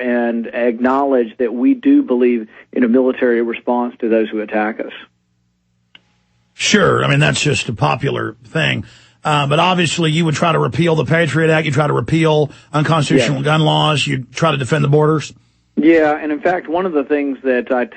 and acknowledge that we do believe in a military response to those who attack us. Sure. I mean, that's just a popular thing. But obviously you would try to repeal the Patriot Act. You try to repeal unconstitutional gun laws. You try to defend the borders. Yeah, and in fact, one of the things that I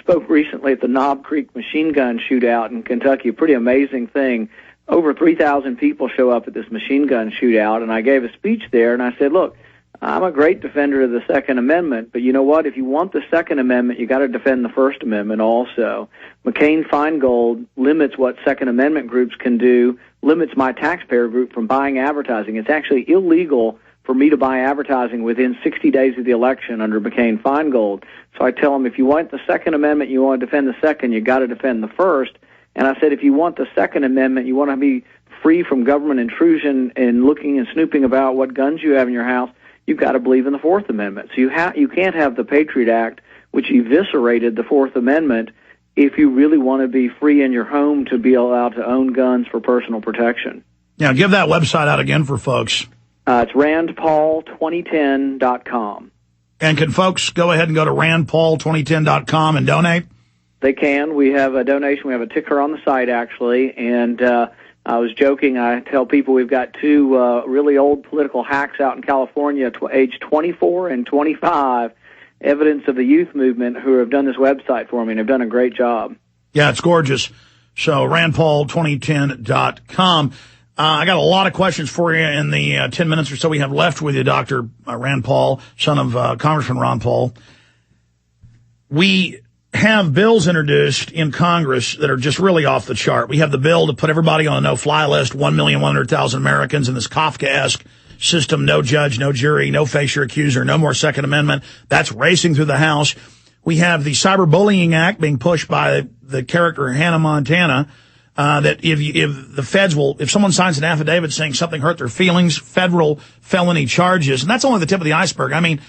spoke recently at the Knob Creek machine gun shootout in Kentucky, a pretty amazing thing. Over 3,000 people show up at this machine gun shootout, and I gave a speech there, and I said, look, I'm a great defender of the Second Amendment, but you know what? If you want the Second Amendment, you got to defend the First Amendment also. McCain-Feingold limits what Second Amendment groups can do, limits my taxpayer group from buying advertising. It's actually illegal for me to buy advertising within 60 days of the election under McCain-Feingold. So I tell them, if you want the Second Amendment, you want to defend the Second, you got to defend the First. And I said, if you want the Second Amendment, you want to be free from government intrusion and looking and snooping about what guns you have in your house, you've got to believe in the Fourth Amendment. So you can't have the Patriot Act, which eviscerated the Fourth Amendment, if you really want to be free in your home to be allowed to own guns for personal protection. Now, give that website out again for folks. It's randpaul2010.com. And can folks go ahead and go to randpaul2010.com and donate? They can. We have a donation. We have a ticker on the site, actually, and I was joking. I tell people we've got two really old political hacks out in California, age 24 and 25, evidence of the youth movement, who have done this website for me and have done a great job. Yeah, it's gorgeous. So randpaul2010.com. I got a lot of questions for you in the 10 minutes or so we have left with you, Dr. Rand Paul, son of Congressman Ron Paul. We have bills introduced in Congress that are just really off the chart. We have the bill to put everybody on a no-fly list, 1,100,000 Americans in this Kafkaesque system, no judge, no jury, no face your accuser, no more Second Amendment. That's racing through the House. We have the Cyberbullying Act being pushed by the character Hannah Montana, that if the feds if someone signs an affidavit saying something hurt their feelings, federal felony charges, and that's only the tip of the iceberg. I mean,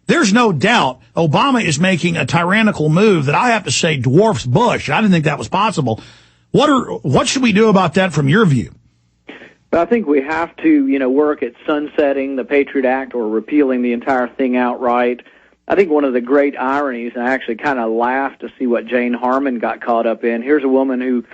there's no doubt Obama is making a tyrannical move that I have to say dwarfs Bush. I didn't think that was possible. What should we do about that from your view? I think we have to, work at sunsetting the Patriot Act or repealing the entire thing outright. I think one of the great ironies, and I actually kind of laughed to see what Jane Harman got caught up in. Here's a woman who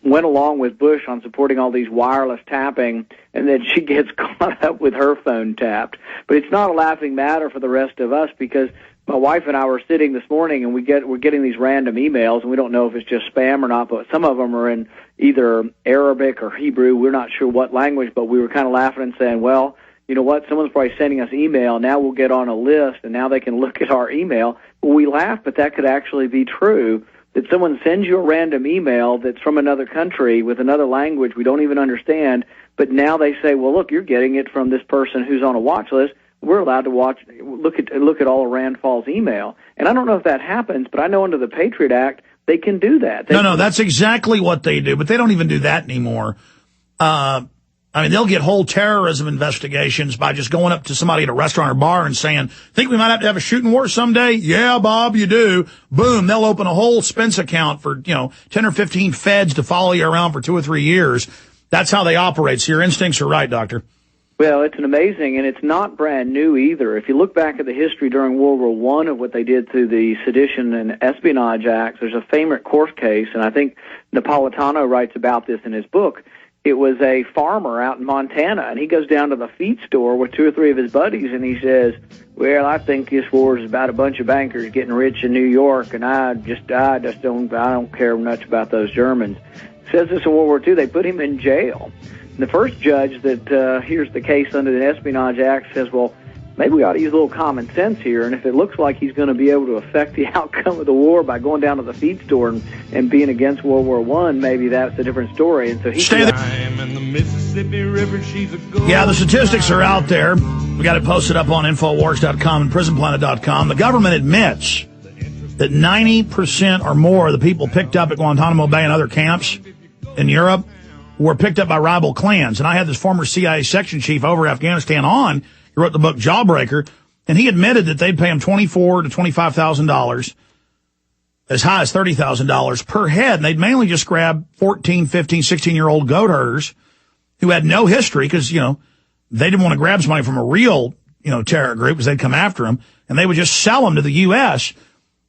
went along with Bush on supporting all these wireless tapping, and then she gets caught up with her phone tapped. But it's not a laughing matter for the rest of us, because my wife and I were sitting this morning, and we're getting these random emails, and we don't know if it's just spam or not, but some of them are in either Arabic or Hebrew. We're not sure what language, but we were kind of laughing and saying, well, you know what, someone's probably sending us email. Now we'll get on a list, and now they can look at our email. Well, we laugh, but that could actually be true, that someone sends you a random email that's from another country with another language we don't even understand, but now they say, well, look, you're getting it from this person who's on a watch list. We're allowed to look at all of Rand Paul's email. And I don't know if that happens, but I know under the Patriot Act, they can do that. No, that's exactly what they do, but they don't even do that anymore. I mean, they'll get whole terrorism investigations by just going up to somebody at a restaurant or bar and saying, think we might have to have a shooting war someday? Yeah, Bob, you do. Boom, they'll open a whole Spence account for, 10 or 15 feds to follow you around for 2 or 3 years. That's how they operate. So your instincts are right, Doctor. Well, it's an amazing, and it's not brand new either. If you look back at the history during World War I of what they did through the Sedition and Espionage Acts, there's a famous court case, and I think Napolitano writes about this in his book. It was a farmer out in Montana, and he goes down to the feed store with 2 or 3 of his buddies, and he says, well, I think this war is about a bunch of bankers getting rich in New York, and I don't care much about those Germans. Says this in World War II. They put him in jail. And the first judge that hears the case under the Espionage Act says, well, maybe we ought to use a little common sense here, and if it looks like he's going to be able to affect the outcome of the war by going down to the feed store and being against World War I, maybe that's a different story. And so he Stay there. Yeah, the statistics are out there. We got it posted up on Infowars.com and PrisonPlanet.com. The government admits that 90% or more of the people picked up at Guantanamo Bay and other camps in Europe were picked up by rival clans. And I had this former CIA section chief over Afghanistan on. He wrote the book Jawbreaker, and he admitted that they'd pay him $24,000 to $25,000, as high as $30,000 per head. And they'd mainly just grab 14, 15, 16-year-old goat herders who had no history because, they didn't want to grab somebody from a real terror group because they'd come after them, and they would just sell them to the U.S.,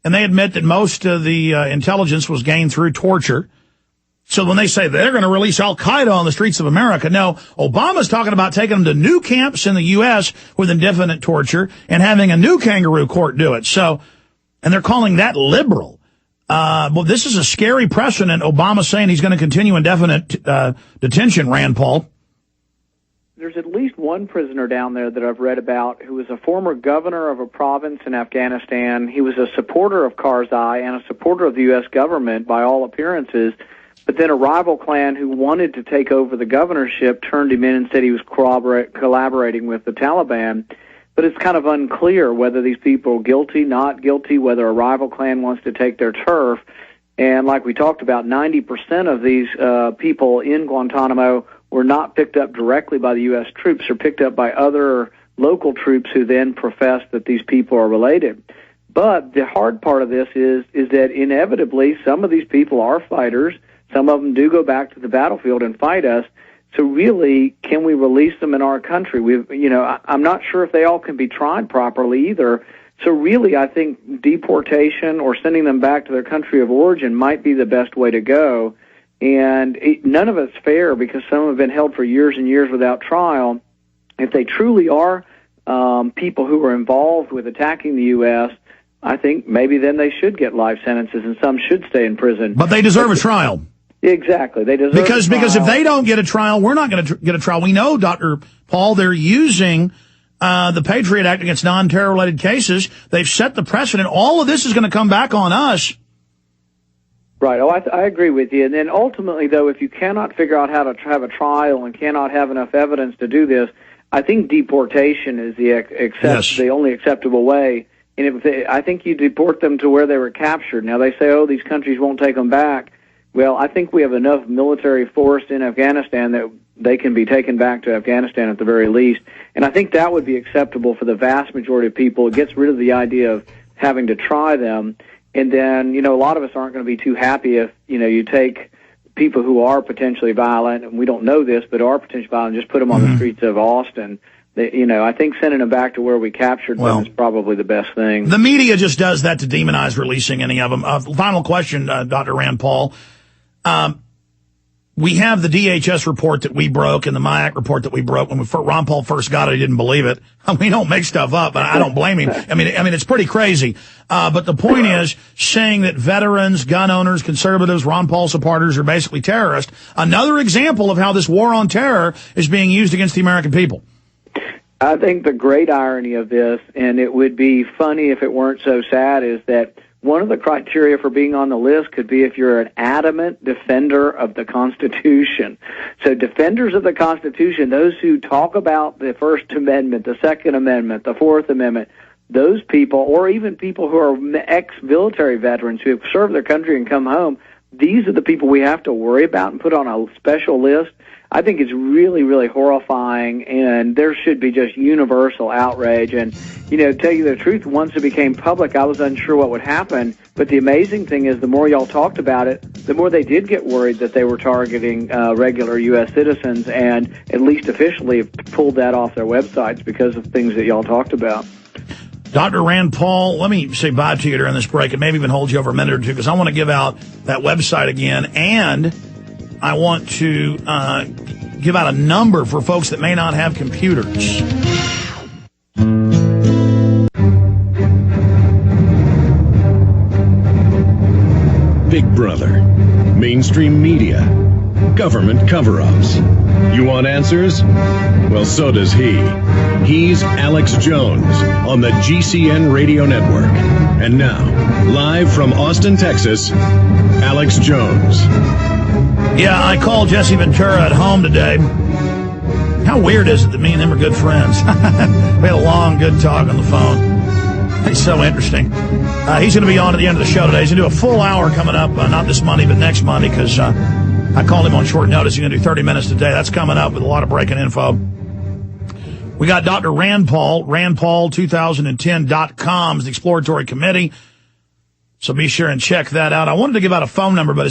and they admit that most of the intelligence was gained through torture. So when they say they're going to release Al-Qaeda on the streets of America, no, Obama's talking about taking them to new camps in the U.S. with indefinite torture and having a new kangaroo court do it. So, and they're calling that liberal. Well, this is a scary precedent. Obama's saying he's going to continue indefinite detention, Rand Paul. There's at least one prisoner down there that I've read about who was a former governor of a province in Afghanistan. He was a supporter of Karzai and a supporter of the U.S. government by all appearances. But then a rival clan who wanted to take over the governorship turned him in and said he was collaborating with the Taliban. But it's kind of unclear whether these people are guilty, not guilty, whether a rival clan wants to take their turf. And like we talked about, 90% of these people in Guantanamo were not picked up directly by the U.S. troops or picked up by other local troops who then profess that these people are related. But the hard part of this is that inevitably some of these people are fighters. Some of them do go back to the battlefield and fight us. So really, can we release them in our country? I'm not sure if they all can be tried properly either. So really, I think deportation or sending them back to their country of origin might be the best way to go. And none of it's fair because some have been held for years and years without trial. If they truly are people who are involved with attacking the U.S., I think maybe then they should get life sentences and some should stay in prison. But they deserve a trial. Exactly. They deserve because if they don't get a trial, we're not going to get a trial. We know, Dr. Paul, they're using the Patriot Act against non-terror-related cases. They've set the precedent. All of this is going to come back on us. Right. Oh, I agree with you. And then ultimately, though, if you cannot figure out how to have a trial and cannot have enough evidence to do this, I think deportation is the only acceptable way. And I think you deport them to where they were captured. Now, they say, oh, these countries won't take them back. Well, I think we have enough military force in Afghanistan that they can be taken back to Afghanistan at the very least. And I think that would be acceptable for the vast majority of people. It gets rid of the idea of having to try them. And then, a lot of us aren't going to be too happy if, you take people who are potentially violent, and we don't know this, but are potentially violent, just put them on the streets of Austin. I think sending them back to where we captured them is probably the best thing. The media just does that to demonize releasing any of them. Final question, Dr. Rand Paul. We have the DHS report that we broke and the MIAC report that we broke. When Ron Paul first got it, he didn't believe it. We don't make stuff up, and I don't blame him. I mean, it's pretty crazy. But the point is saying that veterans, gun owners, conservatives, Ron Paul supporters are basically terrorists. Another example of how this war on terror is being used against the American people. I think the great irony of this, and it would be funny if it weren't so sad, is that one of the criteria for being on the list could be if you're an adamant defender of the Constitution. So defenders of the Constitution, those who talk about the First Amendment, the Second Amendment, the Fourth Amendment, those people, or even people who are ex-military veterans who have served their country and come home, these are the people we have to worry about and put on a special list. I think it's really, really horrifying, and there should be just universal outrage. And, tell you the truth, once it became public, I was unsure what would happen. But the amazing thing is the more y'all talked about it, the more they did get worried that they were targeting regular U.S. citizens, and at least officially pulled that off their websites because of things that y'all talked about. Dr. Rand Paul, let me say bye to you during this break and maybe even hold you over a minute or two because I want to give out that website again, and I want to give out a number for folks that may not have computers. Big Brother, mainstream media, government cover-ups. You want answers? Well, so does he. He's Alex Jones on the GCN Radio Network. And now, live from Austin, Texas, Alex Jones. Yeah, I called Jesse Ventura at home today. How weird is it that me and him are good friends? We had a long, good talk on the phone. He's so interesting. He's going to be on at the end of the show today. He's going to do a full hour coming up, not this Monday, but next Monday, because I called him on short notice. He's going to do 30 minutes today. That's coming up with a lot of breaking info. We got Dr. Rand Paul, RandPaul2010.com is the exploratory committee. So be sure and check that out. I wanted to give out a phone number, but it's